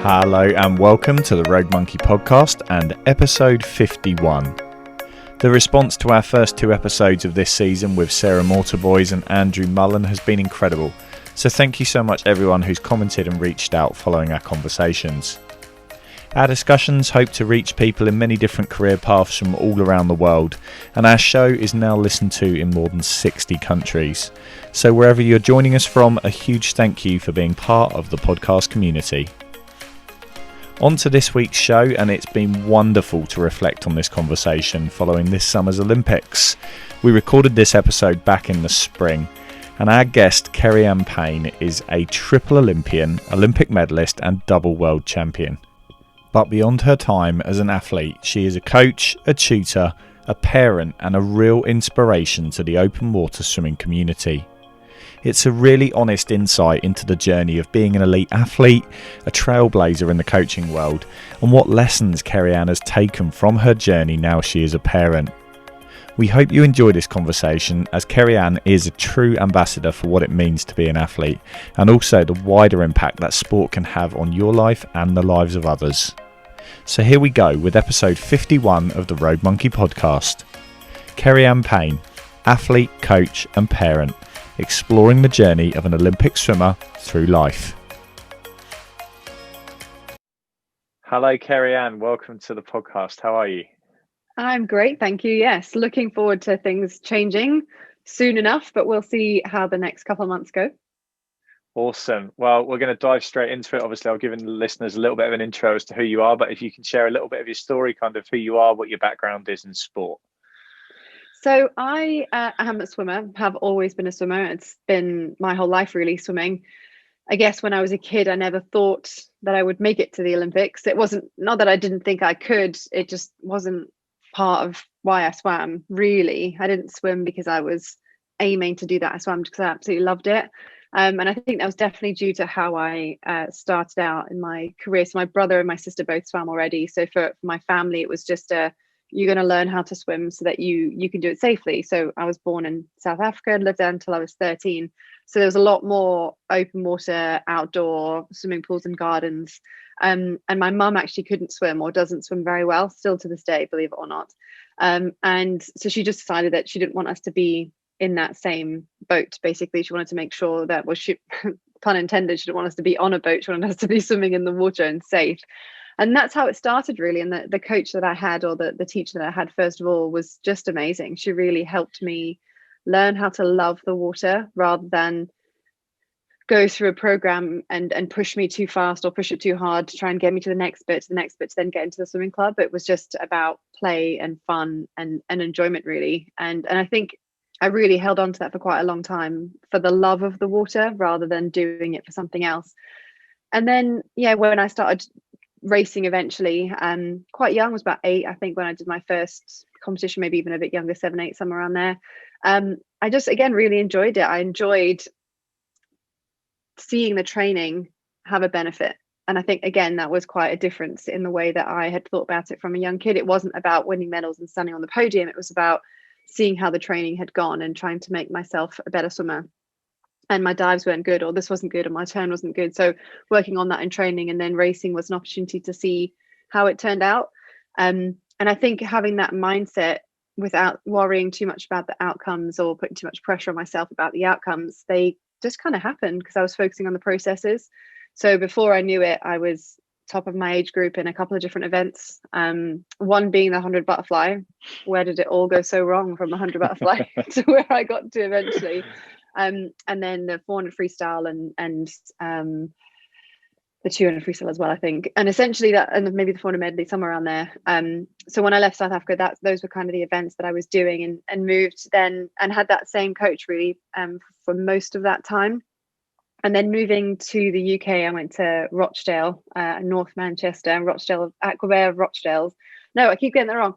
Hello and welcome to the Rogue Monkey podcast and episode 51. The response to our first two episodes of this season with Sarah Mortarboys and Andrew Mullen has been incredible, so thank you so much everyone who's commented and reached out following our conversations. Our discussions hope to reach people in many different career paths from all around the world, and our show is now listened to in more than 60 countries. So wherever you're joining us from, a huge thank you for being part of the podcast community. On to this week's show, and it's been wonderful to reflect on this conversation following this summer's Olympics. We recorded this episode back in the spring, and our guest Keri-anne Payne is a triple Olympian, Olympic medalist and double world champion. But beyond her time as an athlete, she is a coach, a tutor, a parent and a real inspiration to the open water swimming community. It's a really honest insight into the journey of being an elite athlete, a trailblazer in the coaching world, and what lessons Keri-anne has taken from her journey now she is a parent. We hope you enjoy this conversation, as Keri-anne is a true ambassador for what it means to be an athlete, and also the wider impact that sport can have on your life and the lives of others. So here we go with episode 51 of the Rogue Monkey podcast. Keri-anne Payne, athlete, coach and parent, exploring the journey of an Olympic swimmer through life. Hello Keri-anne, welcome to the podcast. How are you? I'm great, thank you. Yes, looking forward to things changing soon enough, but we'll see how the next couple of months go. Awesome. Well, we're going to dive straight into it. Obviously, I've given the listeners a little bit of an intro as to who you are, but if you can share a little bit of your story, kind of who you are, what your background is in sport. So I am a swimmer, have always been a swimmer. It's been my whole life really swimming. I guess when I was a kid, I never thought that I would make it to the Olympics. It wasn't, not that I didn't think I could, it just wasn't part of why I swam, really. I didn't swim because I was aiming to do that. I swam because I absolutely loved it. And I think that was definitely due to how I started out in my career. So my brother and my sister both swam already. So for my family, it was just you're going to learn how to swim so that you can do it safely. So I was born in South Africa and lived there until I was 13. So there was a lot more open water, outdoor swimming pools and gardens. And my mum actually couldn't swim or doesn't swim very well, still to this day, believe it or not. And so she just decided that she didn't want us to be in that same boat. Basically, she wanted to make sure that pun intended, she didn't want us to be on a boat. She wanted us to be swimming in the water and safe. And that's how it started, really. And the coach that I had, or the teacher that I had, first of all, was just amazing. She really helped me learn how to love the water rather than go through a program and push me too fast or push it too hard to try and get me to the next bit, to then get into the swimming club. It was just about play and fun and enjoyment, really. And I think I really held on to that for quite a long time, for the love of the water rather than doing it for something else. And then, when I started racing eventually, quite young, was about 8, I think, when I did my first competition, maybe even a bit younger, 7, 8, somewhere around there. I just, again, really enjoyed it. I enjoyed seeing the training have a benefit. And I think, again, that was quite a difference in the way that I had thought about it from a young kid. It wasn't about winning medals and standing on the podium. It was about seeing how the training had gone and trying to make myself a better swimmer. And my dives weren't good, or this wasn't good, or my turn wasn't good. So working on that in training, and then racing was an opportunity to see how it turned out. And I think having that mindset without worrying too much about the outcomes or putting too much pressure on myself about the outcomes, they just kind of happened because I was focusing on the processes. So before I knew it, I was top of my age group in a couple of different events. One being the 100 butterfly. Where did it all go so wrong from the 100 butterfly to where I got to eventually? And then the 400 freestyle and the 200 freestyle as well, I think. And essentially that, and maybe the 400 medley, somewhere around there. So when I left South Africa, those were kind of the events that I was doing, and moved then and had that same coach really for most of that time. And then moving to the UK, I went to Rochdale, North Manchester, and Rochdale, Aquabear of Rochdale's. No, I keep getting that wrong.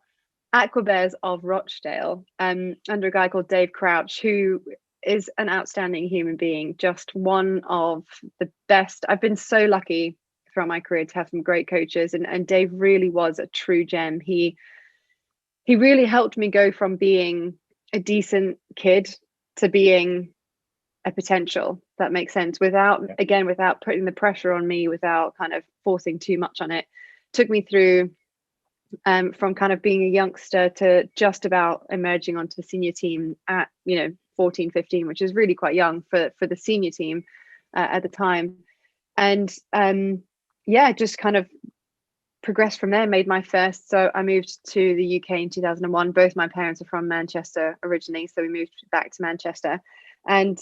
Aquabears of Rochdale, under a guy called Dave Crouch, who is an outstanding human being, just one of the best. I've been so lucky throughout my career to have some great coaches, and Dave really was a true gem. He really helped me go from being a decent kid to being a potential. That makes sense, without putting the pressure on me, without kind of forcing too much on it. Took me through from kind of being a youngster to just about emerging onto the senior team at 14, 15, which is really quite young for the senior team at the time. And just kind of progressed from there, made my first. So I moved to the UK in 2001. Both my parents are from Manchester originally, so we moved back to Manchester. And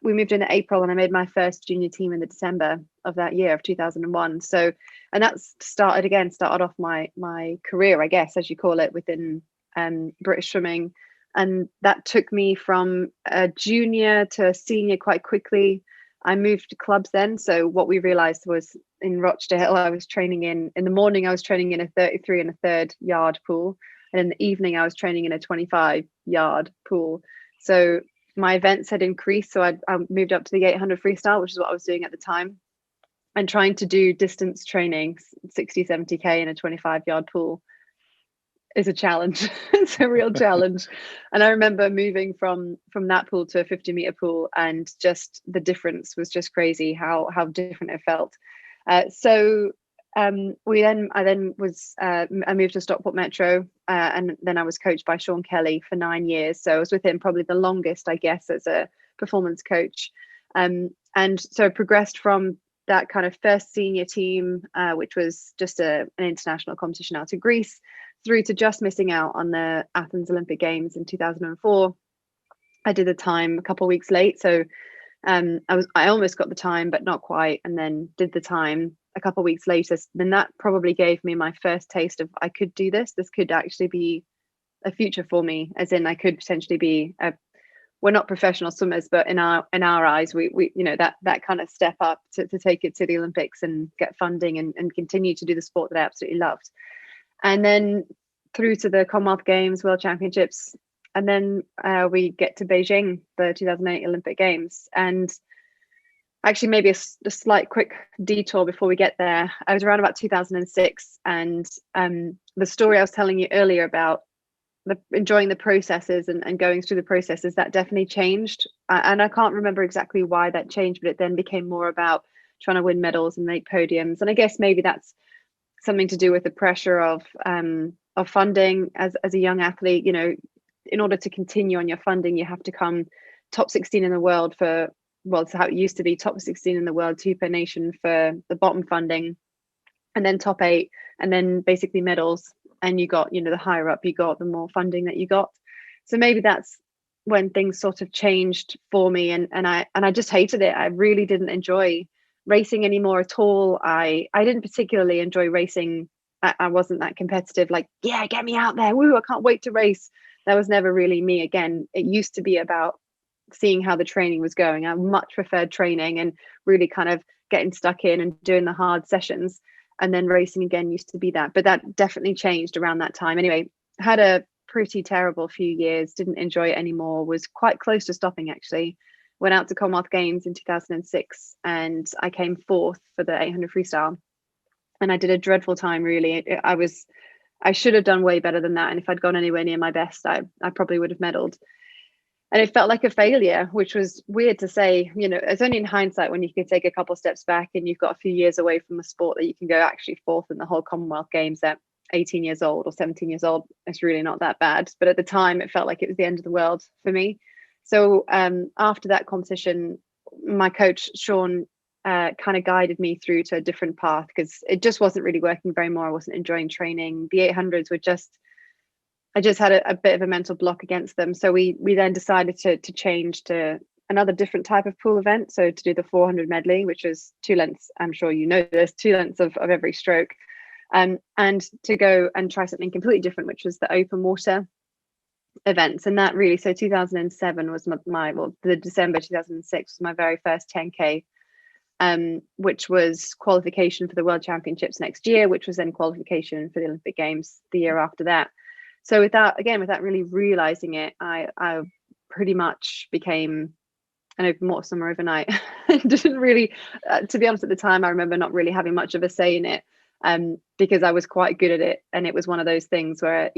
we moved in April, and I made my first junior team in the December of that year of 2001. So, and that's started off my career, I guess, as you call it, within British swimming. And that took me from a junior to a senior quite quickly. I moved to clubs then. So what we realized was in Rochdale, I was training in the morning, I was training in a 33 and a third yard pool. And in the evening, I was training in a 25 yard pool. So my events had increased. So I moved up to the 800 freestyle, which is what I was doing at the time. And trying to do distance training, 60, 70K in a 25 yard pool is a challenge. It's a real challenge. And I remember moving from that pool to a 50-meter pool, and just the difference was just crazy how different it felt. I moved to Stockport Metro, and then I was coached by Sean Kelly for 9 years. So I was with him probably the longest, I guess, as a performance coach. And so I progressed from that kind of first senior team, which was just an international competition out to Greece, through to just missing out on the Athens Olympic Games in 2004. I did the time a couple of weeks late, so I almost got the time, but not quite, and then did the time a couple of weeks later. Then that probably gave me my first taste of, I could do this. This could actually be a future for me, as in I could potentially be we're not professional swimmers, but in our eyes, we that kind of step up to take it to the Olympics and get funding and continue to do the sport that I absolutely loved. And then through to the Commonwealth Games, World Championships, and then we get to Beijing, the 2008 Olympic Games. And actually, maybe a slight quick detour before we get there. I was around about 2006, and the story I was telling you earlier about enjoying the processes and going through the processes, that definitely changed. And I can't remember exactly why that changed, but it then became more about trying to win medals and make podiums. And I guess maybe that's something to do with the pressure of funding as a young athlete. In order to continue on your funding, you have to come top 16 in the world it's how it used to be, top 16 in the world, 2 per nation for the bottom funding, and then top 8, and then basically medals. And you got, the higher up you got, the more funding that you got. So maybe that's when things sort of changed for me, and I just hated it. I really didn't enjoy racing anymore at all. I didn't particularly enjoy racing. I wasn't that competitive, like, yeah, get me out there, woo, I can't wait to race. That was never really me. Again, it used to be about seeing how the training was going. I much preferred training and really kind of getting stuck in and doing the hard sessions. And then racing again used to be that, but that definitely changed around that time. Anyway, had a pretty terrible few years, didn't enjoy it anymore, was quite close to stopping actually. Went out to Commonwealth Games in 2006, and I came 4th for the 800 freestyle. And I did a dreadful time, really. I should have done way better than that. And if I'd gone anywhere near my best, I probably would have medaled. And it felt like a failure, which was weird to say. It's only in hindsight when you can take a couple steps back and you've got a few years away from the sport that you can go actually 4th in the whole Commonwealth Games at 18 years old or 17 years old. It's really not that bad. But at the time, it felt like it was the end of the world for me. So after that competition, my coach, Sean, kind of guided me through to a different path, because it just wasn't really working very more. I wasn't enjoying training. The 800s were I just had a bit of a mental block against them. So we then decided to change to another different type of pool event. So to do the 400 medley, which is 2 lengths. I'm sure you know there's 2 lengths of every stroke. And to go and try something completely different, which was the open water events. And that really, so 2007 was the December 2006 was my very first 10K, which was qualification for the World Championships next year, which was then qualification for the Olympic Games the year after that. So without really realizing it, I pretty much became an open water swimmer overnight. Didn't really, to be honest, at the time, I remember not really having much of a say in it, because I was quite good at it. And it was one of those things where,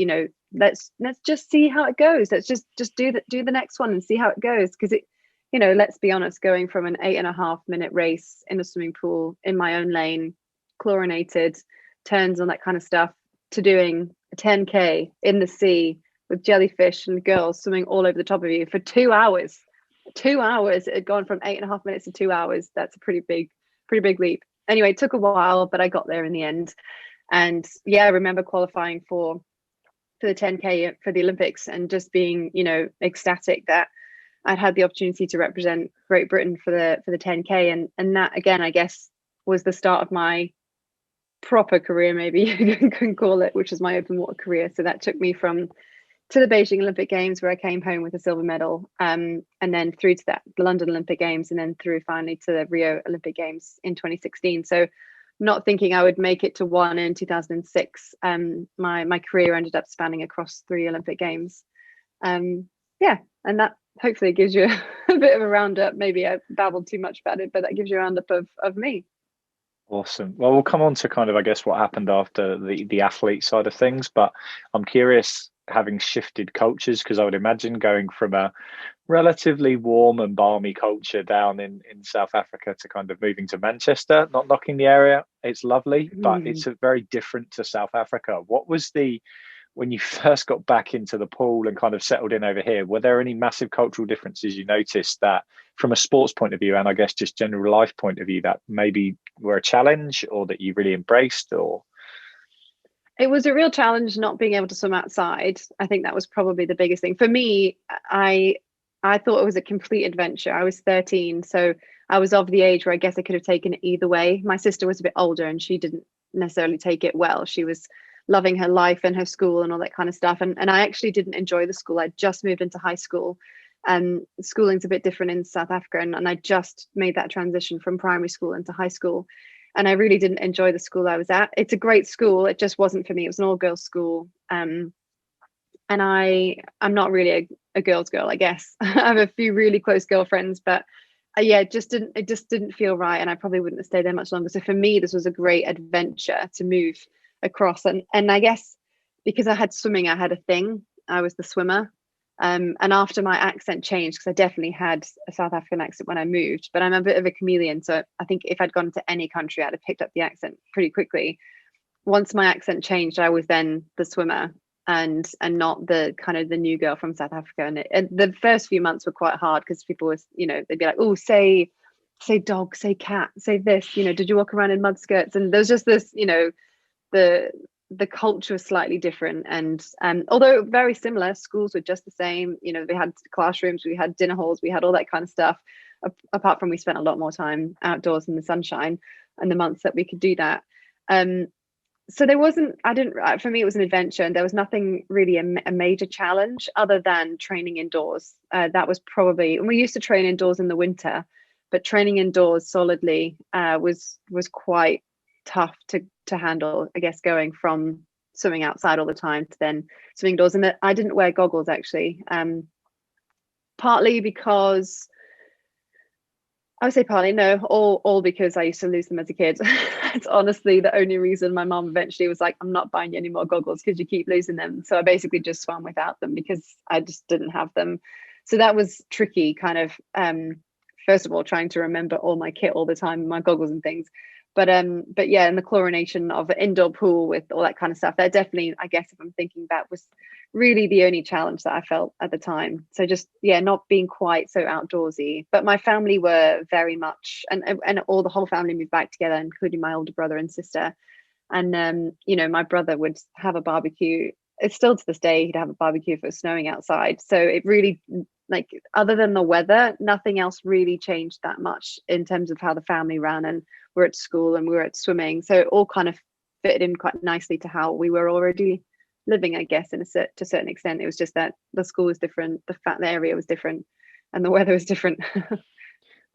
let's just see how it goes. Let's just do the next one and see how it goes. Because it, let's be honest, going from an 8.5 minute race in a swimming pool in my own lane, chlorinated, turns on that kind of stuff, to doing a 10K in the sea with jellyfish and girls swimming all over the top of you for 2 hours. 2 hours. It had gone from 8.5 minutes to 2 hours. That's a pretty big leap. Anyway, it took a while, but I got there in the end. And yeah, I remember qualifying for the 10K for the Olympics and just being, ecstatic that I'd had the opportunity to represent Great Britain for the 10K, and that again, I guess, was the start of my proper career, maybe you can call it, which is my open water career. So that took me to the Beijing Olympic Games, where I came home with a silver medal, and then through to the London Olympic Games, and then through finally to the Rio Olympic Games in 2016. So not thinking I would make it to one in 2006, my career ended up spanning across 3 Olympic Games. Yeah, and that hopefully gives you a bit of a roundup. Maybe I babbled too much about it, but that gives you a roundup of me. Awesome. Well, we'll come on to kind of, I guess, what happened after the athlete side of things, but I'm curious, having shifted cultures, because I would imagine going from a relatively warm and balmy culture down in South Africa to kind of moving to Manchester, not knocking the area, it's lovely, but it's a very different to South Africa. What was when you first got back into the pool and kind of settled in over here, were there any massive cultural differences you noticed that from a sports point of view, and I guess just general life point of view, that maybe were a challenge or that you really embraced? Or it was a real challenge not being able to swim outside. I think that was probably the biggest thing for me. I thought it was a complete adventure. I was 13, so I was of the age where I guess I could have taken it either way. My sister was a bit older and she didn't necessarily take it well. She was loving her life and her school and all that kind of stuff, and I actually didn't enjoy the school. I just moved into high school, and schooling's a bit different in South Africa, and I just made that transition from primary school into high school, and I really didn't enjoy the school I was at. It's a great school, it just wasn't for me. It was an all-girls school, and I'm not really a girl's girl, I guess. I have a few really close girlfriends, but yeah, it just didn't feel right, and I probably wouldn't have stayed there much longer. So for me, this was a great adventure to move across, and I guess because I had swimming, I had a thing. I was the swimmer, and after my accent changed, because I definitely had a South African accent when I moved, but I'm a bit of a chameleon, so I think if I'd gone to any country, I'd have picked up the accent pretty quickly. Once my accent changed, I was then the swimmer, and not the kind of the new girl from South Africa. And the first few months were quite hard, because people were, they'd be like, oh, say dog, say cat, say this, did you walk around in mud skirts? And there's just this, the culture was slightly different, and although very similar, schools were just the same. They had classrooms, we had dinner halls, we had all that kind of stuff, apart from we spent a lot more time outdoors in the sunshine and the months that we could do that. So there wasn't, for me, it was an adventure, and there was nothing really a major challenge other than training indoors. That was probably, and we used to train indoors in the winter, but training indoors solidly was quite tough to handle, I guess, going from swimming outside all the time to then swimming indoors. And I didn't wear goggles, actually, partly because, I would say partly, no, all because I used to lose them as a kid. It's honestly the only reason. My mom eventually was like, I'm not buying you any more goggles because you keep losing them. So I basically just swam without them because I just didn't have them. So that was tricky, kind of, first of all, trying to remember all my kit all the time, my goggles and things. But yeah, and the chlorination of an indoor pool with all that kind of stuff, that definitely, I guess, if I'm thinking back, was really the only challenge that I felt at the time. So just, yeah, not being quite so outdoorsy. But my family were very much, and the whole family moved back together, including my older brother and sister. And my brother would have a barbecue. It's still to this day, he'd have a barbecue if it was snowing outside. So it really, like, other than the weather, nothing else really changed that much in terms of how the family ran. And we're at school and we were at swimming, so it all kind of fitted in quite nicely to how we were already living, I guess, to a certain extent. It was just that the school was different, the area was different, and the weather was different.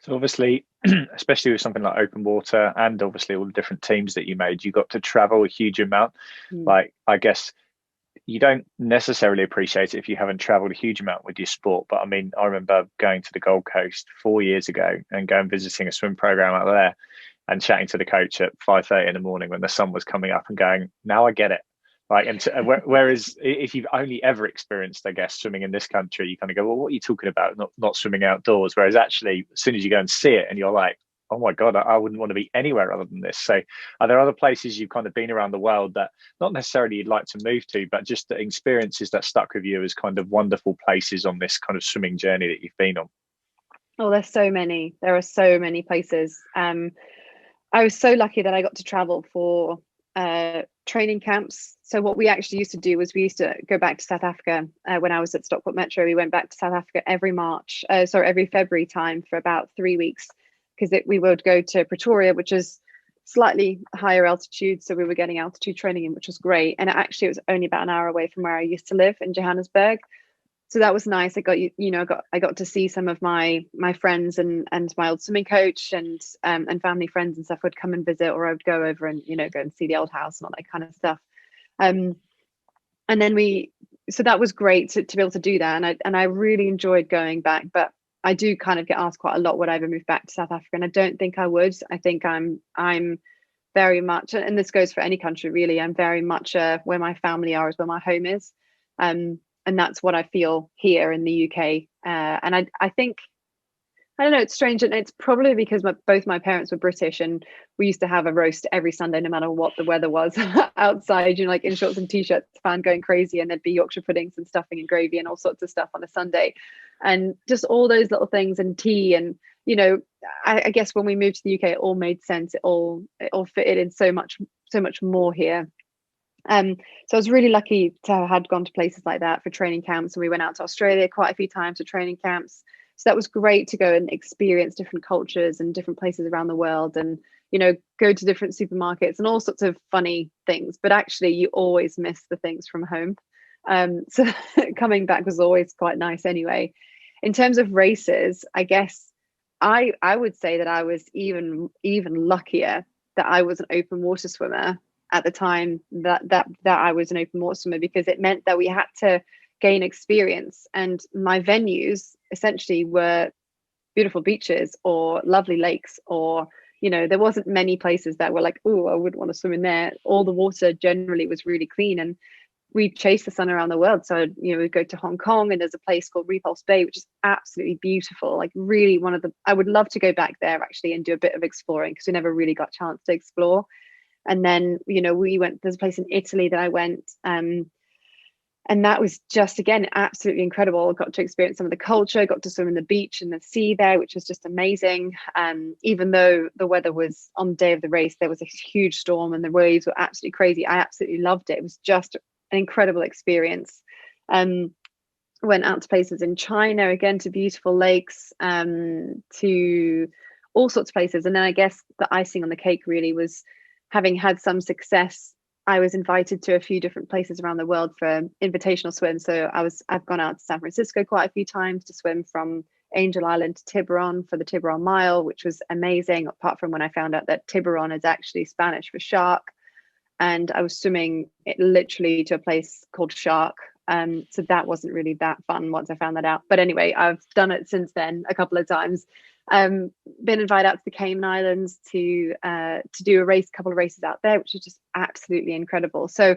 So obviously, especially with something like open water, and obviously all the different teams that you made, you got to travel a huge amount. Like, I guess you don't necessarily appreciate it if you haven't traveled a huge amount with your sport. But I mean, I remember going to the Gold Coast 4 years ago and going visiting a swim program out there and chatting to the coach at 5:30 in the morning when the sun was coming up and going, now I get it. Like, whereas if you've only ever experienced, I guess, swimming in this country, you kind of go, well, what are you talking about? Not swimming outdoors. Whereas actually, as soon as you go and see it and you're like, oh my God, I wouldn't want to be anywhere other than this. So are there other places you've kind of been around the world that not necessarily you'd like to move to, but just the experiences that stuck with you as kind of wonderful places on this kind of swimming journey that you've been on? Oh, there's so many. There are so many places. I was so lucky that I got to travel for training camps. So what we actually used to do was we used to go back to South Africa when I was at Stockport Metro. We went back to South Africa every February time for about 3 weeks, because we would go to Pretoria, which is slightly higher altitude. So we were getting altitude training in, which was great. And actually, it was only about an hour away from where I used to live in Johannesburg. So that was nice. I got to see some of my friends and my old swimming coach and family friends and stuff would come and visit, or I would go over and go and see the old house and all that kind of stuff. And then so that was great to be able to do that, and I really enjoyed going back. But I do kind of get asked quite a lot would I ever move back to South Africa, and I don't think I would. I think I'm very much, and this goes for any country really, I'm very much where my family are is where my home is. And that's what I feel here in the UK. And I think, I don't know, it's strange. And it's probably because both my parents were British, and we used to have a roast every Sunday, no matter what the weather was outside, like in shorts and t-shirts, fan going crazy. And there'd be Yorkshire puddings and stuffing and gravy and all sorts of stuff on a Sunday. And just all those little things, and tea. And, I guess when we moved to the UK, it all made sense. It all fitted in so much more here. So I was really lucky to have had gone to places like that for training camps, and we went out to Australia quite a few times for training camps. So that was great to go and experience different cultures and different places around the world, and go to different supermarkets and all sorts of funny things. But actually, you always miss the things from home. So coming back was always quite nice anyway. In terms of races, I guess I would say that I was even luckier that I was an open water swimmer at the time that I was an open water swimmer, because it meant that we had to gain experience, and my venues essentially were beautiful beaches or lovely lakes, or there wasn't many places that were like, oh, I wouldn't want to swim in there. All the water generally was really clean, and we chased the sun around the world. So we'd go to Hong Kong, and there's a place called Repulse Bay, which is absolutely beautiful, like really I would love to go back there actually and do a bit of exploring, because we never really got a chance to explore. And then, there's a place in Italy that I went, and that was just, again, absolutely incredible. I got to experience some of the culture, got to swim in the beach and the sea there, which was just amazing. Even though the weather was, on the day of the race, there was a huge storm and the waves were absolutely crazy, I absolutely loved it. It was just an incredible experience. Went out to places in China, again, to beautiful lakes, to all sorts of places. And then I guess the icing on the cake really was, having had some success, I was invited to a few different places around the world for invitational swims. So I've gone out to San Francisco quite a few times to swim from Angel Island to Tiburon for the Tiburon Mile, which was amazing, apart from when I found out that Tiburon is actually Spanish for shark. And I was swimming it literally to a place called Shark. So that wasn't really that fun once I found that out. But anyway, I've done it since then a couple of times. Been invited out to the Cayman Islands to do a couple of races out there, which is just absolutely incredible. So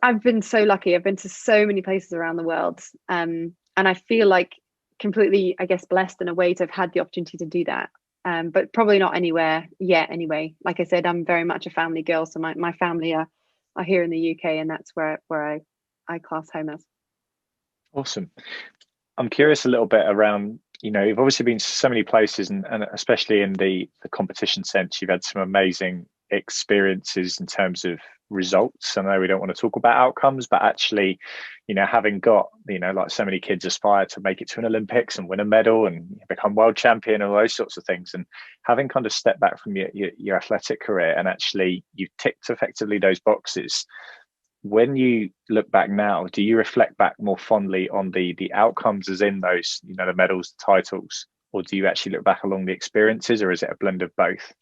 I've been so lucky. I've been to so many places around the world, and I feel like completely, I guess, blessed in a way to have had the opportunity to do that. But probably not anywhere yet. Anyway, like I said, I'm very much a family girl, so my family are here in the UK, and that's where I class home as. Awesome. I'm curious a little bit around, you've obviously been to so many places, and especially in the competition sense, you've had some amazing experiences in terms of results. I know we don't want to talk about outcomes, but actually, having got, like so many kids aspire to make it to an Olympics and win a medal and become world champion and all those sorts of things. And having kind of stepped back from your athletic career, and actually you've ticked effectively those boxes. When you look back now, do you reflect back more fondly on the outcomes, as in those, the medals, the titles, or do you actually look back along the experiences, or is it a blend of both?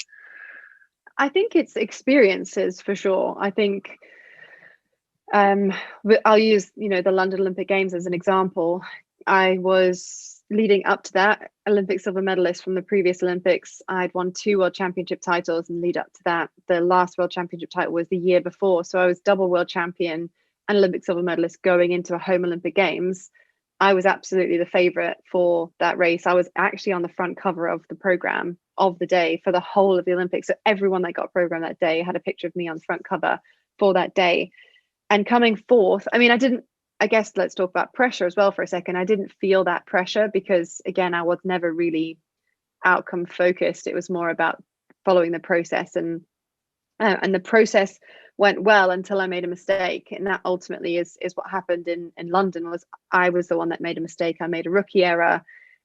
I think it's experiences for sure. I think I'll use, the London Olympic Games as an example. I was leading up to that Olympic silver medalist from the previous Olympics. I'd won 2 world championship titles, and lead up to that, the last world championship title was the year before. So I was double world champion and Olympic silver medalist going into a home Olympic Games. I was absolutely the favorite for that race. I was actually on the front cover of the program of the day for the whole of the Olympics. So everyone that got programmed that day had a picture of me on the front cover for that day. And coming fourth, I mean, I guess let's talk about pressure as well for a second. I didn't feel that pressure because, again, I was never really outcome focused. It was more about following the process, and the process went well until I made a mistake. And that ultimately is what happened in London. Was I was the one that made a mistake. I made a rookie error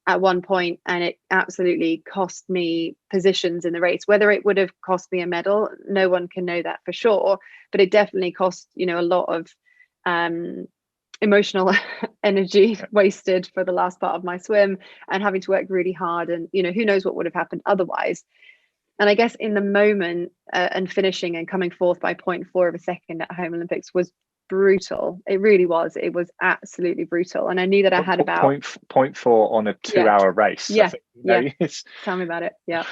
at one point, and it absolutely cost me positions in the race. Whether it would have cost me a medal, no one can know that for sure, but it definitely cost, a lot of emotional energy wasted for the last part of my swim, and having to work really hard, and who knows what would have happened otherwise. And I guess in the moment, and finishing and coming fourth by 0.4 of a second at home Olympics was brutal. It really was. It was absolutely brutal. And I knew that I had about 0.4 on a 2-hour race. Yeah. Tell me about it. Yeah.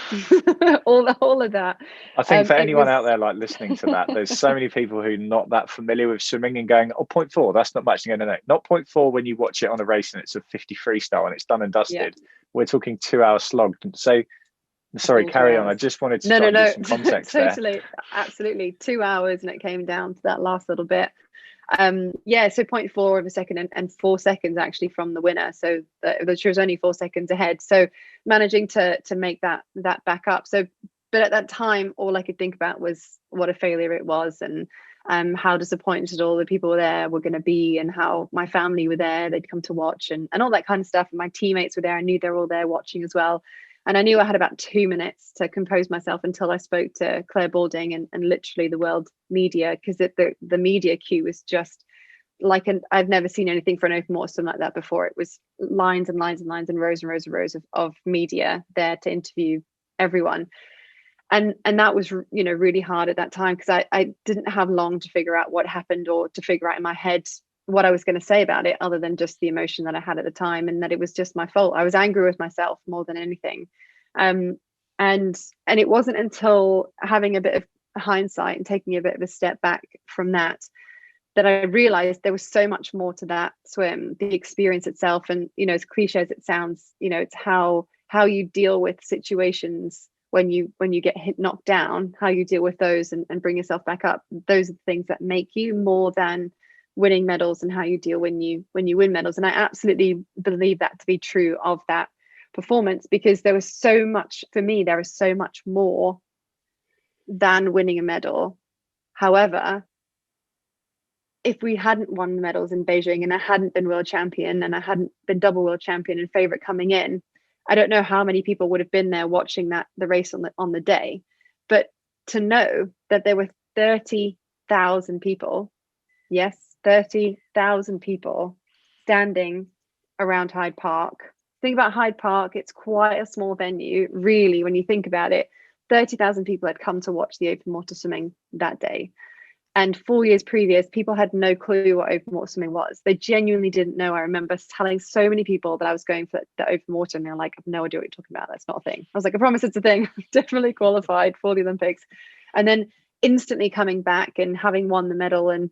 all of that. I think for anyone out there like listening to that, there's so many people who are not that familiar with swimming and going, 0.4, that's not much. No, not 0.4 when you watch it on a race and it's a 50 freestyle and it's done and dusted. Yeah. We're talking 2 hours slogged. So sorry, carry on. I just wanted to try and give some context totally, there. Absolutely. 2 hours, and it came down to that last little bit. So 0.4 of a second and 4 seconds actually from the winner. So she was only 4 seconds ahead. So managing to make that back up. So, but at that time, all I could think about was what a failure it was, and how disappointed all the people there were going to be, and how my family were there. They'd come to watch, and all that kind of stuff. And my teammates were there. I knew they were all there watching as well. And I knew I had about 2 minutes to compose myself until I spoke to Claire Balding and literally the world media, because the media queue was just like I've never seen anything for an open water swim like that before. It was lines and lines and lines and rows and rows and rows of media there to interview everyone. And that was, really hard at that time, because I didn't have long to figure out what happened, or to figure out in my head what I was going to say about it, other than just the emotion that I had at the time, and that it was just my fault. I was angry with myself more than anything. And it wasn't until having a bit of hindsight and taking a bit of a step back from that I realized there was so much more to that swim, the experience itself. And, as cliche as it sounds, it's how you deal with situations when you get knocked down, how you deal with those and bring yourself back up. Those are the things that make you, more than winning medals, and how you deal when you win medals. And I absolutely believe that to be true of that performance, because there was so much, for me, there is so much more than winning a medal. However, if we hadn't won the medals in Beijing, and I hadn't been world champion, and I hadn't been double world champion and favorite coming in, I don't know how many people would have been there watching the race on the day. But to know that there were 30,000 people, yes, 30,000 people standing around Hyde Park. Think about Hyde Park. It's quite a small venue, really, when you think about it. 30,000 people had come to watch the open water swimming that day. And 4 years previous, people had no clue what open water swimming was. They genuinely didn't know. I remember telling so many people that I was going for the open water, and they're like, I have no idea what you're talking about. That's not a thing. I was like, I promise it's a thing. Definitely qualified for the Olympics. And then instantly coming back and having won the medal, and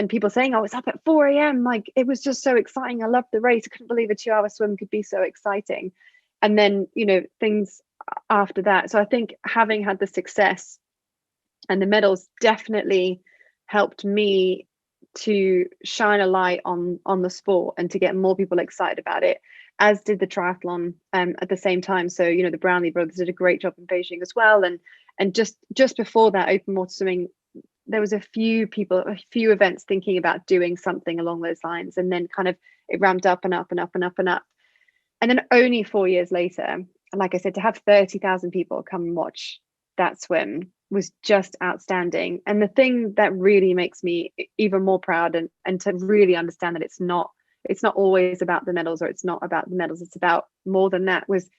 people saying I was up at 4 a.m. Like, it was just so exciting. I loved the race. I couldn't believe a 2-hour swim could be so exciting. And then, things after that. So I think having had the success and the medals definitely helped me to shine a light on the sport, and to get more people excited about it, as did the triathlon at the same time. So, the Brownlee brothers did a great job in Beijing as well. And just before that, open water swimming, there was a few events thinking about doing something along those lines, and then kind of it ramped up and up and up and up and up. And then only 4 years later, like I said, to have 30,000 people come and watch that swim was just outstanding. And the thing that really makes me even more proud, and to really understand that it's not always about the medals, or it's not about the medals, it's about more than that, was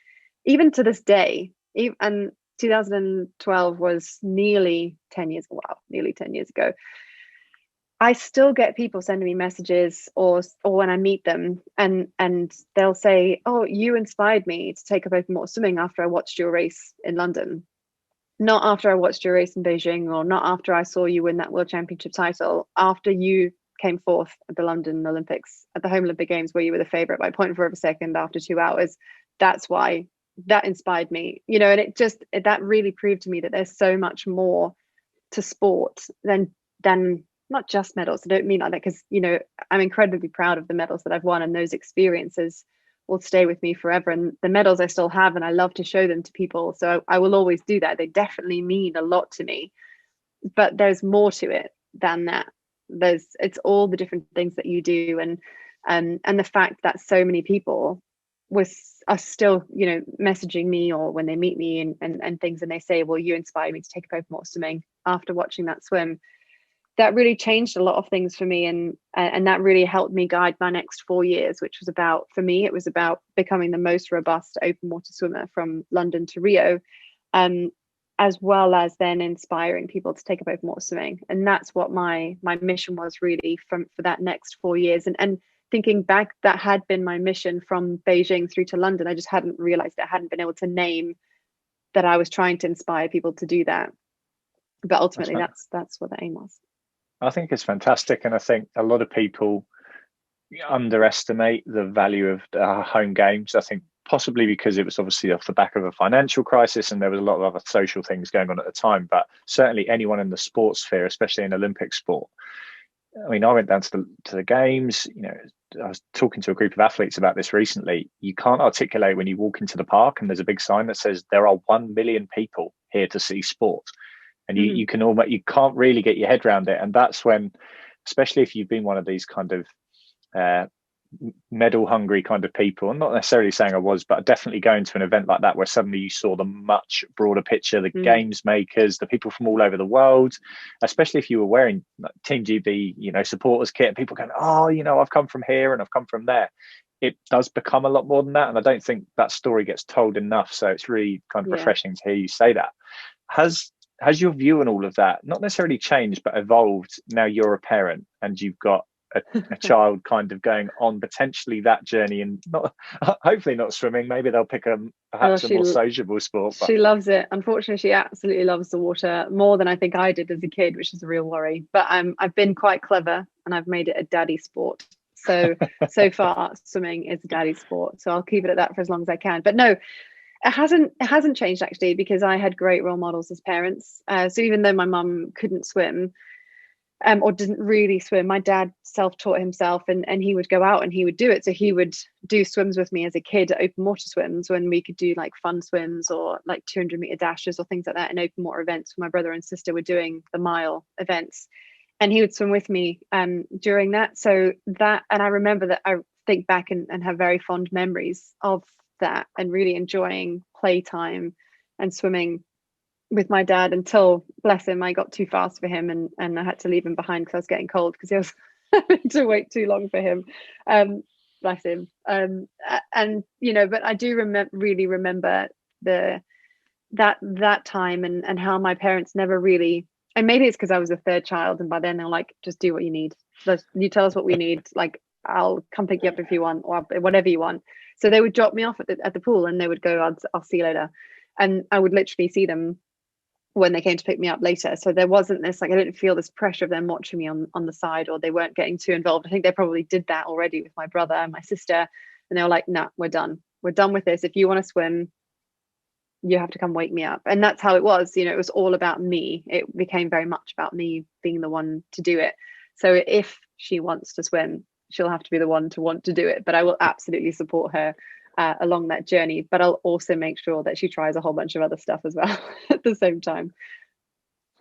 even to this day, and 2012 was nearly 10 years ago. I still get people sending me messages, or when I meet them, and they'll say, oh, you inspired me to take up open water swimming after I watched your race in London. Not after I watched your race in Beijing, or not after I saw you win that world championship title. After you came fourth at the London Olympics, at the home Olympic Games, where you were the favorite by 0.4 of a second after 2 hours. That's why that inspired me, and that really proved to me that there's so much more to sport than not just medals. I don't mean like that, because I'm incredibly proud of the medals that I've won, and those experiences will stay with me forever, and the medals I still have, and I love to show them to people, so I will always do that. They definitely mean a lot to me, but there's more to it than that. It's all the different things that you do, and the fact that so many people are still messaging me, or when they meet me and things, and they say, well, you inspired me to take up open water swimming after watching that swim. That really changed a lot of things for me, and that really helped me guide my next 4 years, which was about, for me, it was about becoming the most robust open water swimmer from London to Rio, as well as then inspiring people to take up open water swimming. And that's what my mission was really for that next 4 years. And thinking back, that had been my mission from Beijing through to London. I just hadn't realized it. I hadn't been able to name that I was trying to inspire people to do that. But ultimately, that's what the aim was. I think it's fantastic, and I think a lot of people underestimate the value of home games. I think possibly because it was obviously off the back of a financial crisis, and there was a lot of other social things going on at the time. But certainly anyone in the sports sphere, especially in Olympic sport. I mean, I went down to the games. I was talking to a group of athletes about this recently. You can't articulate when you walk into the park and there's a big sign that says there are 1 million people here to see sport. And you can't really get your head around it. And that's when, especially if you've been one of these kind of medal hungry kind of people, I'm not necessarily saying I was, but definitely going to an event like that where suddenly you saw the much broader picture, the games makers, the people from all over the world, especially if you were wearing like Team GB, supporters kit, and people going, oh, I've come from here and I've come from there. It does become a lot more than that. And I don't think that story gets told enough. So it's really kind of refreshing to hear you say that. Has your view on all of that not necessarily changed, but evolved now you're a parent and you've got a child kind of going on potentially that journey, and hopefully not swimming? Maybe they'll pick perhaps a more sociable sport. But... She loves it. Unfortunately, she absolutely loves the water more than I think I did as a kid, which is a real worry. But I've been quite clever and I've made it a daddy sport. So far, swimming is a daddy sport. So I'll keep it at that for as long as I can. But no, it hasn't changed actually, because I had great role models as parents. So even though my mum couldn't swim, or didn't really swim, my dad self-taught himself, and he would go out and he would do it. So he would do swims with me as a kid at open water swims, when we could do like fun swims or like 200-meter dashes or things like that in open water events when my brother and sister were doing the mile events, and he would swim with me during that. So that, and I remember that, I think back and have very fond memories of that, and really enjoying playtime and swimming with my dad, until, bless him, I got too fast for him and I had to leave him behind because I was getting cold, because he was having to wait too long for him. Bless him. And but I do really remember that time, and how my parents never really, and maybe it's because I was a third child, and by then they're like, just do what you need. You tell us what we need, like I'll come pick you up if you want, or whatever you want. So they would drop me off at the pool, and they would go, I'll see you later. And I would literally see them when they came to pick me up later. So there wasn't this, like, I didn't feel this pressure of them watching me on the side, or they weren't getting too involved. I think they probably did that already with my brother and my sister, and they were like, nah, we're done with this. If you want to swim, you have to come wake me up. And that's how it was. It was all about me. It became very much about me being the one to do it. So if she wants to swim, she'll have to be the one to want to do it. But I will absolutely support her along that journey. But I'll also make sure that she tries a whole bunch of other stuff as well at the same time.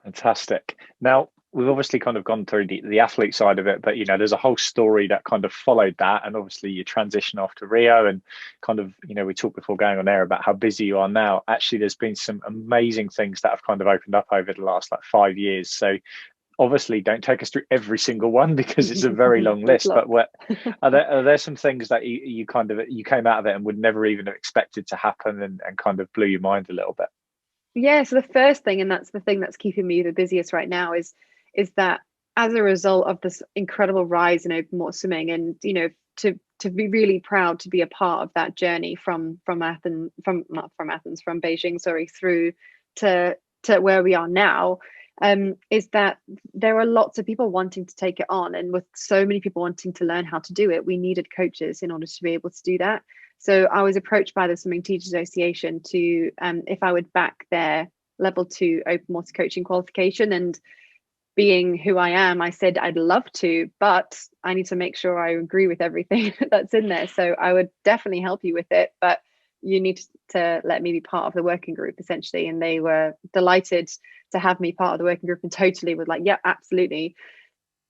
Fantastic. Now, we've obviously kind of gone through the athlete side of it, but there's a whole story that kind of followed that, and obviously you transition off to Rio, and kind of we talked before going on air about how busy you are now. Actually, there's been some amazing things that have kind of opened up over the last 5 years. So obviously don't take us through every single one, because it's a very long list, but are there some things that you came out of it and would never even have expected to happen, and kind of blew your mind a little bit? Yeah, so the first thing, and that's the thing that's keeping me the busiest right now, is that as a result of this incredible rise in open water swimming, and to be really proud to be a part of that journey from Beijing, through to where we are now, is that there are lots of people wanting to take it on, and with so many people wanting to learn how to do it, we needed coaches in order to be able to do that. So I was approached by the Swimming Teachers Association to if I would back their level 2 open water coaching qualification. And being who I am, I said I'd love to, but I need to make sure I agree with everything that's in there. So I would definitely help you with it, but you need to let me be part of the working group, essentially. And they were delighted to have me part of the working group, and totally was like, yeah, absolutely.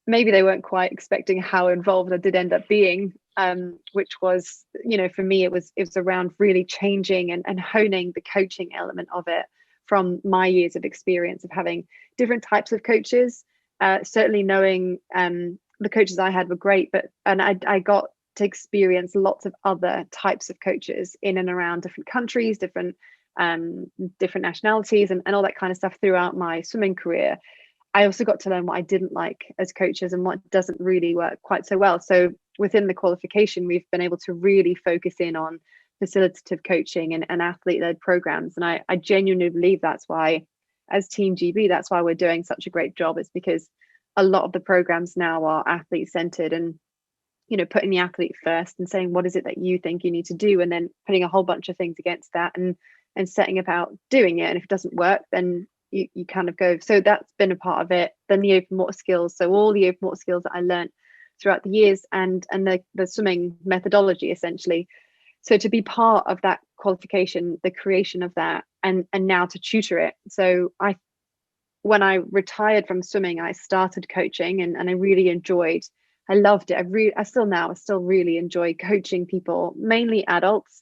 Maybe they weren't quite expecting how involved I did end up being, which was, for me, it was around really changing and honing the coaching element of it from my years of experience of having different types of coaches. Certainly knowing the coaches I had were great, and I got to experience lots of other types of coaches in and around different countries, different nationalities, and all that kind of stuff throughout my swimming career. I also got to learn what I didn't like as coaches and what doesn't really work quite so well. So within the qualification, we've been able to really focus in on facilitative coaching and athlete-led programs. And I genuinely believe that's why, as Team GB, that's why we're doing such a great job. It's because a lot of the programs now are athlete-centered, and putting the athlete first and saying, what is it that you think you need to do? And then putting a whole bunch of things against that and setting about doing it. And if it doesn't work, then you kind of go. So that's been a part of it. Then the open water skills. So all the open water skills that I learned throughout the years, and the swimming methodology, essentially. So to be part of that qualification, the creation of that, and now to tutor it. So when I retired from swimming, I started coaching, and I really enjoyed. I loved it. I still really enjoy coaching people, mainly adults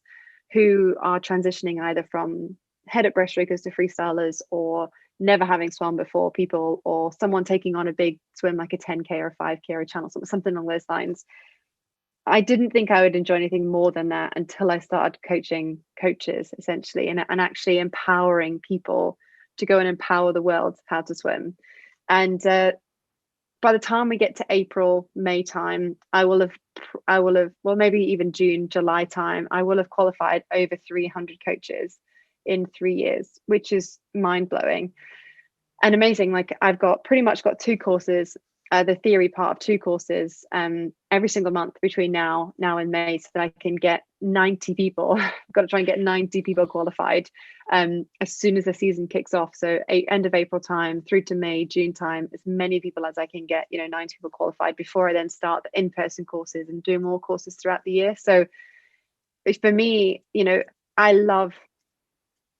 who are transitioning either from head-up breaststrokers to freestylers, or never having swum before, people, or someone taking on a big swim like a 10K or a 5K or a channel, something along those lines. I didn't think I would enjoy anything more than that until I started coaching coaches, essentially, and actually empowering people to go and empower the world how to swim. And by the time we get to April, May time, I will have, well, maybe even June, July time, I will have qualified over 300 coaches in 3 years, which is mind blowing and amazing. Like I've pretty much got 2 courses, the theory part of 2 courses every single month between now and May, so that I can get 90 people. I've got to try and get 90 people qualified as soon as the season kicks off. So end of April time through to May, June time, as many people as I can get, 90 people qualified before I then start the in-person courses and do more courses throughout the year. So for me, I love,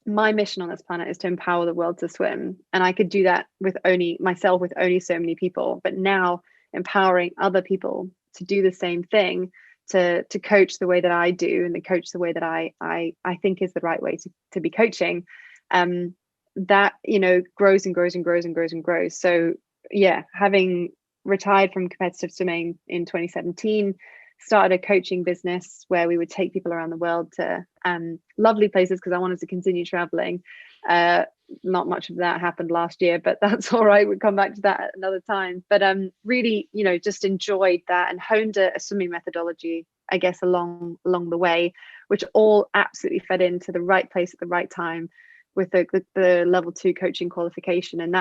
my mission on this planet is to empower the world to swim, and I could do that with only so many people. But now empowering other people to do the same thing, to coach the way that I do, and to coach the way that I think is the right way to be coaching, that grows and grows and grows and grows and grows. So yeah, having retired from competitive swimming in 2017, started a coaching business where we would take people around the world to lovely places, because I wanted to continue traveling. Not much of that happened last year, but that's all right. We'll come back to that at another time. But really, just enjoyed that and honed a swimming methodology, I guess, along the way, which all absolutely fed into the right place at the right time with the level 2 coaching qualification. And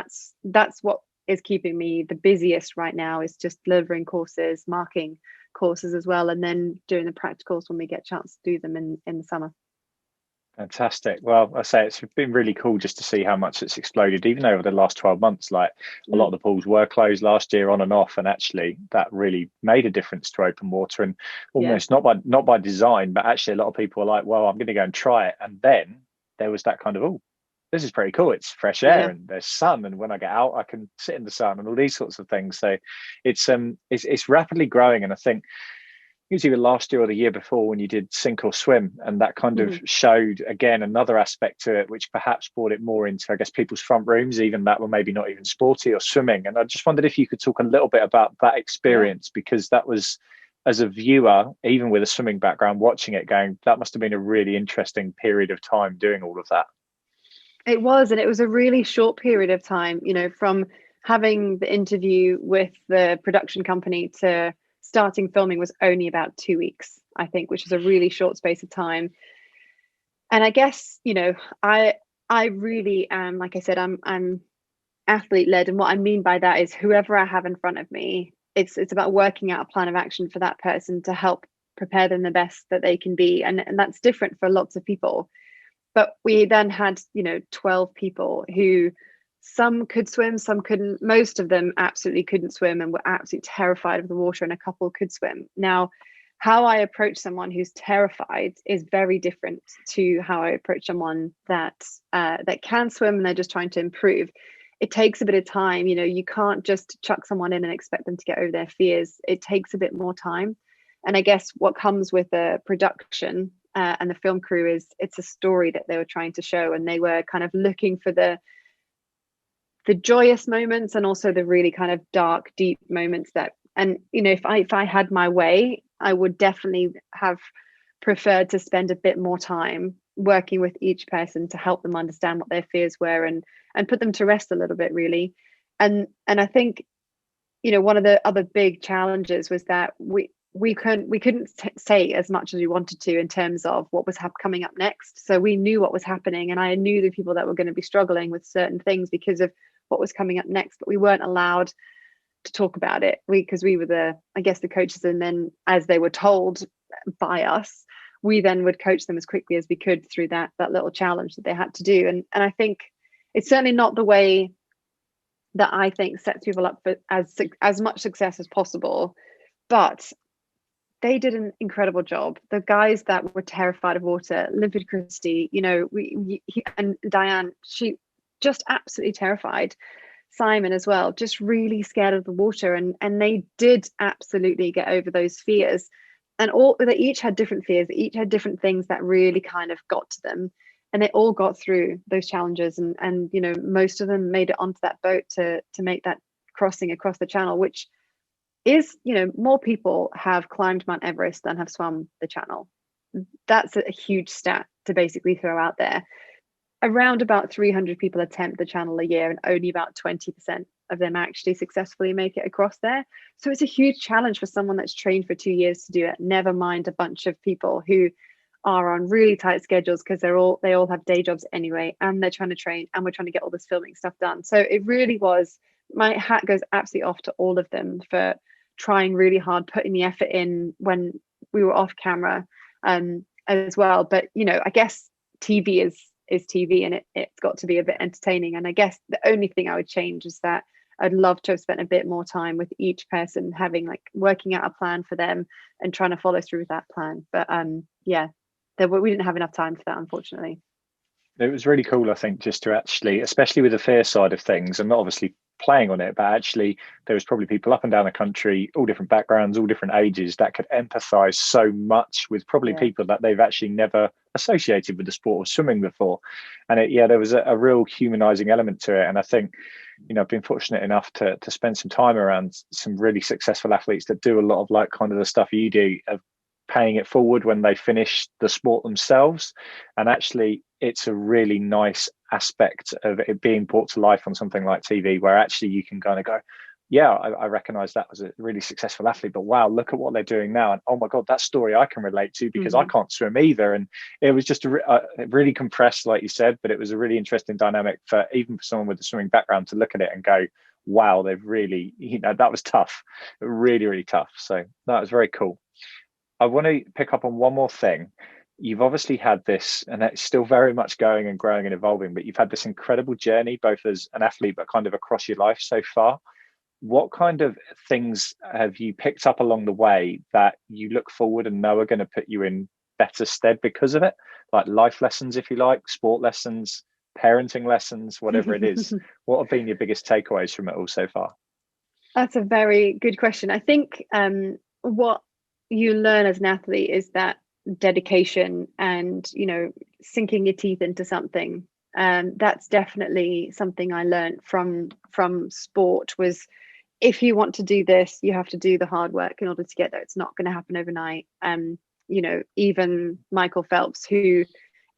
that's what is keeping me the busiest right now, is just delivering courses, marking courses as well, and then doing the practicals when we get a chance to do them in the summer. Fantastic. Well, I say it's been really cool just to see how much it's exploded, even over the last 12 months. Like a lot of the pools were closed last year on and off, and actually that really made a difference to open water, and almost not by design, but actually a lot of people were like, well, I'm going to go and try it. And then there was that kind of, oh, this is pretty cool. It's fresh air and there's sun, and when I get out, I can sit in the sun and all these sorts of things. So it's rapidly growing, and I think it was either last year or the year before when you did sink or swim, and that kind of showed again another aspect to it, which perhaps brought it more into, I guess, people's front rooms, even that were maybe not even sporty or swimming. And I just wondered if you could talk a little bit about that experience, because that was, as a viewer, even with a swimming background, watching it going, that must have been a really interesting period of time doing all of that. It was, and it was a really short period of time, from having the interview with the production company to starting filming was only about 2 weeks, I think, which is a really short space of time. And I guess, I really am, like I said, I'm athlete led. And what I mean by that is whoever I have in front of me, it's about working out a plan of action for that person to help prepare them the best that they can be. And that's different for lots of people. But we then had, 12 people who, some could swim, some couldn't. Most of them absolutely couldn't swim and were absolutely terrified of the water, and a couple could swim. Now, how I approach someone who's terrified is very different to how I approach someone that can swim and they're just trying to improve. It takes a bit of time. You can't just chuck someone in and expect them to get over their fears. It takes a bit more time. And I guess what comes with the production and the film crew is it's a story that they were trying to show, and they were kind of looking for the joyous moments and also the really kind of dark, deep moments that, and if I had my way, I would definitely have preferred to spend a bit more time working with each person to help them understand what their fears were and put them to rest a little bit, really. And I think one of the other big challenges was that we couldn't say as much as we wanted to in terms of what was coming up next. So we knew what was happening, and I knew the people that were going to be struggling with certain things because of what was coming up next, but we weren't allowed to talk about it because we were the coaches. And then as they were told by us, we then would coach them as quickly as we could through that little challenge that they had to do. And I think it's certainly not the way that I think sets people up for as much success as possible, but they did an incredible job. The guys that were terrified of water, Limpid Christie, and Diane, she just absolutely terrified. Simon as well, just really scared of the water, and they did absolutely get over those fears. And they each had different fears, they each had different things that really kind of got to them, and they all got through those challenges. And most of them made it onto that boat to make that crossing across the channel, which is, more people have climbed Mount Everest than have swum the channel. That's a huge stat to basically throw out there. Around about 300 people attempt the channel a year, and only about 20% of them actually successfully make it across there. So it's a huge challenge for someone that's trained for 2 years to do it, never mind a bunch of people who are on really tight schedules because they all have day jobs anyway, and they're trying to train, and we're trying to get all this filming stuff done. So it really was, my hat goes absolutely off to all of them for trying really hard, putting the effort in when we were off camera as well. But I guess TV is TV, and it's got to be a bit entertaining. And I guess the only thing I would change is that I'd love to have spent a bit more time with each person, having working out a plan for them and trying to follow through with that plan. But we didn't have enough time for that, unfortunately. It was really cool, I think, just to actually, especially with the fear side of things, and not obviously playing on it, but actually there was probably people up and down the country, all different backgrounds, all different ages, that could empathize so much with probably people that they've actually never associated with the sport of swimming before. And there was a real humanizing element to it. And I think, I've been fortunate enough to spend some time around some really successful athletes that do a lot of kind of the stuff you do, of paying it forward when they finish the sport themselves. And actually it's a really nice aspect of it being brought to life on something like TV, where actually you can kind of go, I recognize that was a really successful athlete, but wow, look at what they're doing now. And oh my God, that story I can relate to because I can't swim either. And it was just really compressed, like you said, but it was a really interesting dynamic for even for someone with a swimming background to look at it and go, wow, they've really, that was tough, really, really tough. So that was very cool. I want to pick up on one more thing. You've obviously had this, and it's still very much going and growing and evolving, but you've had this incredible journey, both as an athlete, but kind of across your life so far. What kind of things have you picked up along the way that you look forward and know are going to put you in better stead because of it? Like life lessons, if you like, sport lessons, parenting lessons, whatever it is. What have been your biggest takeaways from it all so far? That's a very good question. I think what you learn as an athlete is that dedication and sinking your teeth into something. That's definitely something I learned from sport, was if you want to do this, you have to do the hard work in order to get there. It's not going to happen overnight. Even Michael Phelps, who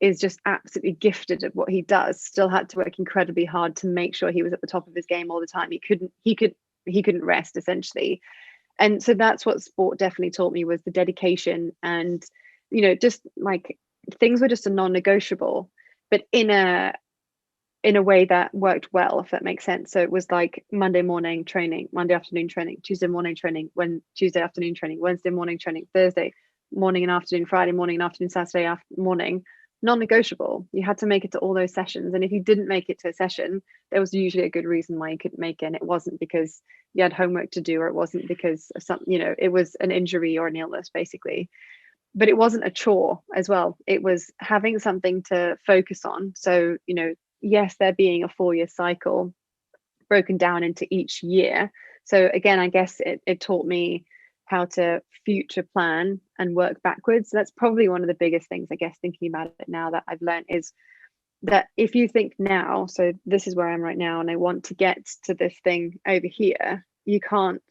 is just absolutely gifted at what he does, still had to work incredibly hard to make sure he was at the top of his game all the time. He couldn't rest, essentially. And so that's what sport definitely taught me, was the dedication. And just things were just a non-negotiable, but in a in a way that worked well, if that makes sense. So it was like Monday morning training, Monday afternoon training, Tuesday morning training, Tuesday afternoon training, Wednesday morning training, Thursday morning and afternoon, Friday morning and afternoon, Saturday morning, non-negotiable. You had to make it to all those sessions. And if you didn't make it to a session, there was usually a good reason why you couldn't make it. And it wasn't because you had homework to do, or it wasn't because of something, it was an injury or an illness, basically. But it wasn't a chore as well. It was having something to focus on. So, yes, there being a 4-year cycle broken down into each year. So again, I guess it taught me how to future plan and work backwards. That's probably one of the biggest things, I guess, thinking about it now, that I've learned, is that if you think now, so this is where I am right now, and I want to get to this thing over here, you can't,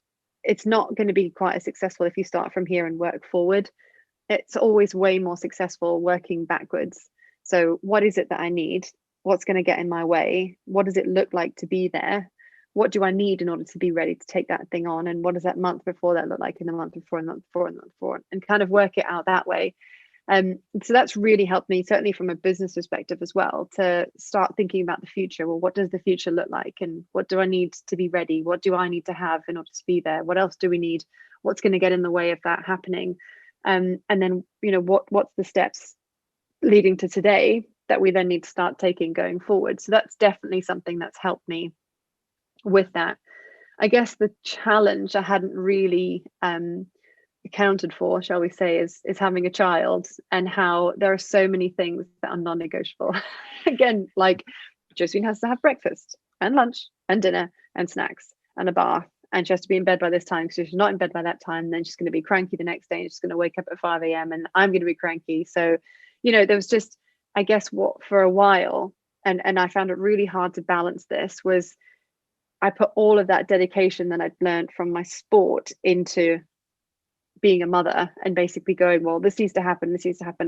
it's not going to be quite as successful if you start from here and work forward. It's always way more successful working backwards. So what is it that I need? What's going to get in my way? What does it look like to be there? What do I need in order to be ready to take that thing on? And what does that month before that look like, in the month before, and the month before, and the month before, and kind of work it out that way. So that's really helped me, certainly from a business perspective as well, to start thinking about the future. Well, what does the future look like? And what do I need to be ready? What do I need to have in order to be there? What else do we need? What's going to get in the way of that happening? And then, what's the steps leading to today that we then need to start taking going forward? So that's definitely something that's helped me with that. I guess the challenge I hadn't really accounted for, shall we say, is having a child, and how there are so many things that are non-negotiable. Again, like Josephine has to have breakfast and lunch and dinner and snacks and a bath, and she has to be in bed by this time, because if she's not in bed by that time, then she's going to be cranky the next day, and she's going to wake up at 5 a.m. and I'm going to be cranky. So there was just, I guess, what for a while, and I found it really hard to balance this, was I put all of that dedication that I'd learned from my sport into being a mother, and basically going, well, this needs to happen,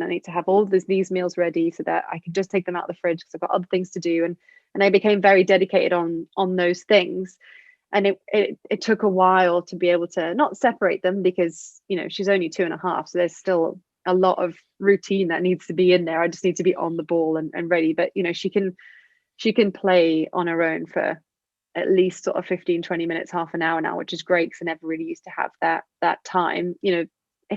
I need to have all these meals ready so that I can just take them out of the fridge because I've got other things to do. And I became very dedicated on those things. And it took a while to be able to not separate them, because she's only 2.5, so there's still a lot of routine that needs to be in there. I just need to be on the ball and ready. But she can play on her own for at least sort of 15-20 minutes, half an hour now, which is great, because I never really used to have that time. It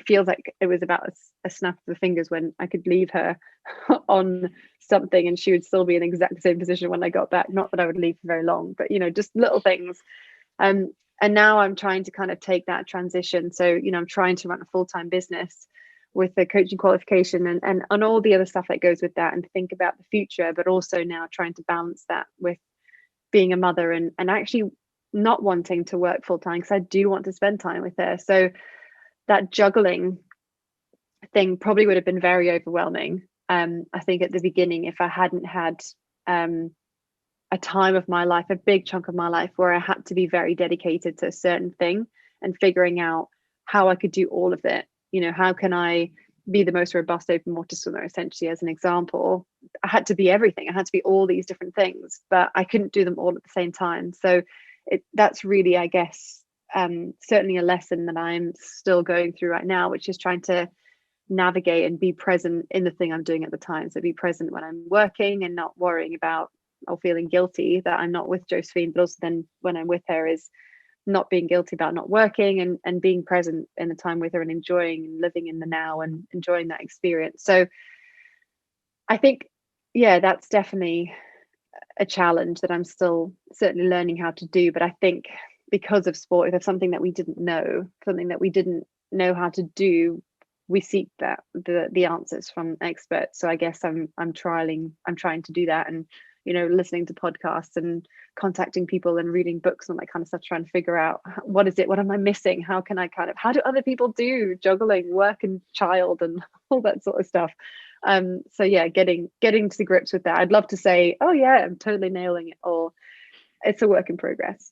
feels like it was about a snap of the fingers when I could leave her on something and she would still be in exactly the same position when I got back. Not that I would leave for very long, but just little things. And now I'm trying to kind of take that transition. So I'm trying to run a full-time business with the coaching qualification and all the other stuff that goes with that, and think about the future, but also now trying to balance that with being a mother and actually not wanting to work full time, because I do want to spend time with her. So that juggling thing probably would have been very overwhelming. I think at the beginning, if I hadn't had a time of my life, a big chunk of my life, where I had to be very dedicated to a certain thing, and figuring out how I could do all of it. How can I be the most robust open water swimmer, essentially, as an example? I had to be everything. I had to be all these different things, but I couldn't do them all at the same time. So that's really, I guess, certainly a lesson that I'm still going through right now, which is trying to navigate and be present in the thing I'm doing at the time. So be present when I'm working, and not worrying about or feeling guilty that I'm not with Josephine, but also then when I'm with her, is not being guilty about not working, and being present in the time with her, and enjoying and living in the now and enjoying that experience. So I think, yeah, that's definitely a challenge that I'm still certainly learning how to do. But I think because of sport, if there's something that we didn't know how to do, we seek the answers from experts. So I guess I'm trying to do that, and listening to podcasts and contacting people and reading books and that kind of stuff, trying to figure out what am I missing, how do other people do juggling work and child and all that sort of stuff. So yeah, getting to grips with that. I'd love to say, oh yeah, I'm totally nailing it, or it's a work in progress.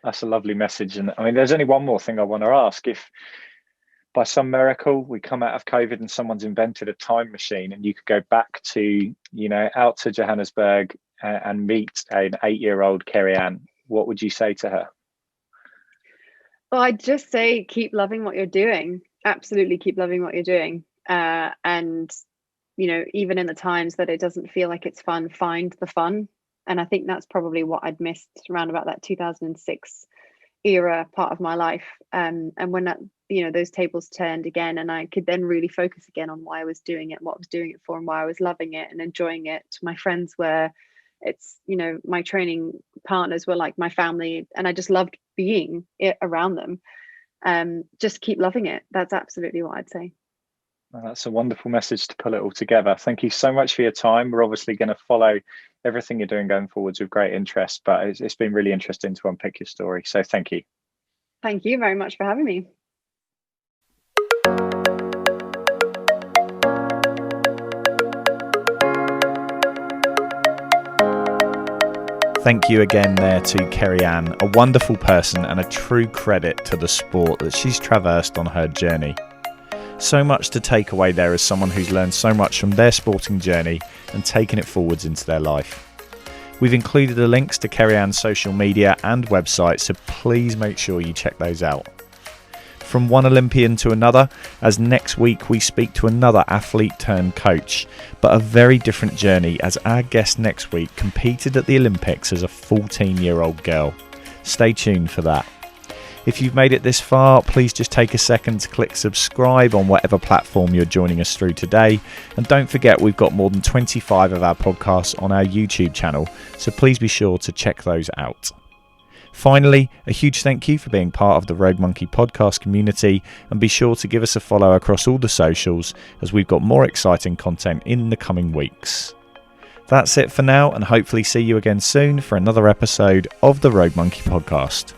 That's a lovely message. And I mean, there's only one more thing I want to ask. If by some miracle we come out of COVID and someone's invented a time machine, and you could go back to, out to Johannesburg and meet an 8-year-old Keri-anne, what would you say to her? Well, I'd just say keep loving what you're doing. Absolutely keep loving what you're doing. And even in the times that it doesn't feel like it's fun, find the fun. And I think that's probably what I'd missed around about that 2006 era part of my life. And when those tables turned again, and I could then really focus again on why I was doing it, what I was doing it for, and why I was loving it and enjoying it. My friends were, my training partners were like my family, and I just loved being around them. Just keep loving it. That's absolutely what I'd say. Well, that's a wonderful message to pull it all together. Thank you so much for your time. We're obviously going to follow everything you're doing going forwards with great interest, but it's been really interesting to unpick your story. So thank you. Thank you very much for having me. Thank you again there to Kerianne, a wonderful person and a true credit to the sport that she's traversed on her journey. So much to take away there as someone who's learned so much from their sporting journey and taken it forwards into their life. We've included the links to Keri-anne's social media and website, so please make sure you check those out. From one Olympian to another, as next week we speak to another athlete turned coach, but a very different journey as our guest next week competed at the Olympics as a 14-year-old girl. Stay tuned for that. If you've made it this far, please just take a second to click subscribe on whatever platform you're joining us through today. And don't forget, we've got more than 25 of our podcasts on our YouTube channel, so please be sure to check those out. Finally, a huge thank you for being part of the Rogue Monkey podcast community, and be sure to give us a follow across all the socials as we've got more exciting content in the coming weeks. That's it for now, and hopefully see you again soon for another episode of the Rogue Monkey podcast.